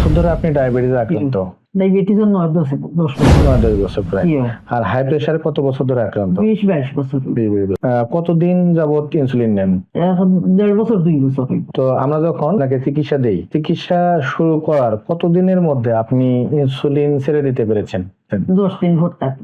বছর ধরে আপনি ডায়াবেটিস আক্রান্ত? ডায়াবেটিস 9-10 বছর। 9-10 বছর প্রায়। জি। আর হাই প্রেসারে কত বছর ধরে আক্রান্ত? 20-22 বছর। কতদিন যাবত ইনসুলিন নেন? এখন 1.5 বছর 2 বছর হইব। তো আমরা যখন আপনাকে চিকিৎসা দেই, চিকিৎসা শুরু করার কতদিনের মধ্যে আপনি ইনসুলিন ছেড়ে দিতে পেরেছেন? 10 দিন ভোর থাকে।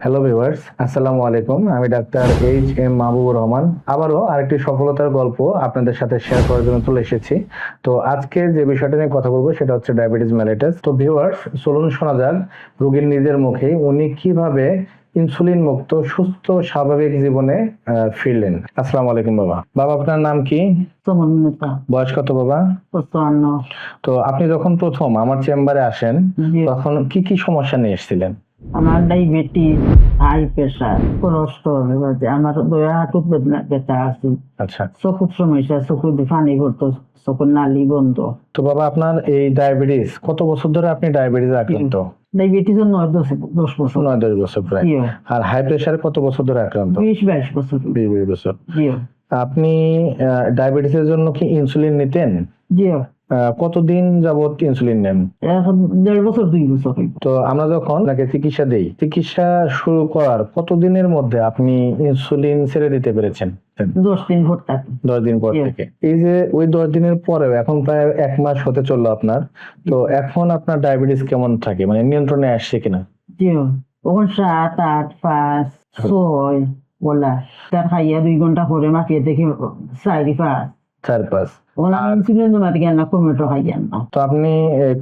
হ্যালো ভিউয়ার্স, আসসালামু আলাইকুম। আমি ডাক্তার এইচ.এম. মাহবুবুর রহমান আবারও আরেকটি সফলতার গল্প আপনাদের সাথে শেয়ার করার জন্য চলে এসেছি। তো আজকে যে বিষয়টা নিয়ে কথা বলবো সেটা হচ্ছে ডায়াবেটিস মেলিটাস। তো ভিউয়ার্স, চলুন শোনা যাক রোগীর নিজের মুখেই উনি কিভাবে ইনসুলিন মুক্ত সুস্থ স্বাভাবিক জীবনে ফিরলেন। আসসালামু আলাইকুম বাবা। বাবা, আপনার নাম কি? সমন্বিতা। বয়স কত বাবা? 55। তো আপনি যখন প্রথম আমার চেম্বারে আসেন তখন কি কি সমস্যা নিয়ে এসেছিলেন? আমার ডায়াবেটিস, হাই প্রেসার, কোলেস্টেরল, আমার দয়া হাঁটুর ব্যথা আছে। আচ্ছা। চোখের সমস্যা, চোখে দিয়ে পানি পড়তো, চোখের নালি বন্ধ। তো বাবা, আপনার এই ডায়াবেটিস কত বছর ধরে আপনি ডায়াবেটিস আক্রান্ত? ডায়াবেটিস 9-10 বছর। 9-10 বছর প্রায়। আর হাই প্রেসারে কত বছর ধরে আক্রান্ত? 20-22 বছর। 20 বছর। জি। আপনি ডায়াবেটিসের জন্য কি ইনসুলিন নিতেন? জি। কতদিন যাবত ইনসুলিন নেন? এখন 1.5 বছর 2 বছর হইব। তো আমরা যখন আপনাকে চিকিৎসা দেই, চিকিৎসা শুরু করার কতদিনের মধ্যে আপনি ইনসুলিন ছেড়ে দিতে পেরেছেন? 10 দিন ভোর থাকে। 10 দিন পর থেকে। এই যে ওই 10 দিনের পরেও এখন প্রায় 1 মাস হতে চললো আপনার, তো এখন আপনার ডায়াবেটিস কেমন থাকে, মানে নিয়ন্ত্রণে আসছে কিনা? জি। ওখন 7, 8, 5, 6 বলা। তার খাইয়া 2 ঘন্টা পরে মাখিয়ে দেখি 4, 5। 4-5। ওলা ইনসুলিন মারি গেল না, কমেটো খাইয়া না। তো আপনি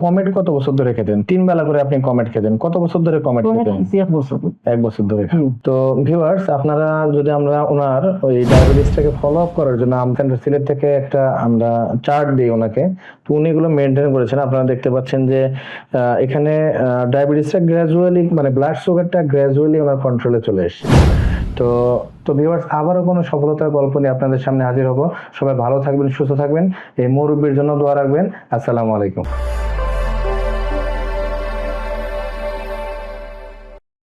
কমেট কত বছর ধরে খেতেন? 3 বেলা করে আপনি কমেট খেতেন। কত বছর ধরে কমেট খেতেন? 1 বছর। 1 বছর ধরে। তো ভিউয়ার্স, আপনারা যদি আমরা ওনার ওই ডায়াবেটিসটাকে ফলো আপ করার জন্য আমসেন্টার সিলেট থেকে একটা আমরা চার্ট দিই ওনাকে, তো উনি এগুলো মেনটেন করেছেন। আপনারা দেখতে পাচ্ছেন যে এখানে ডায়াবেটিসটা গ্র্যাজুয়ালি, মানে ব্লাড সুগারটা গ্র্যাজুয়ালি ওনার কন্ট্রোলে চলে এসেছে। তো ভিউয়ার্স, আবারও কোনো সফলতার গল্প নিয়ে আপনাদের সামনে হাজির হব। সবাই ভালো থাকবেন, সুস্থ থাকবেন। এই মুরব্বির জন্য দোয়া রাখবেন। আসসালামু আলাইকুম।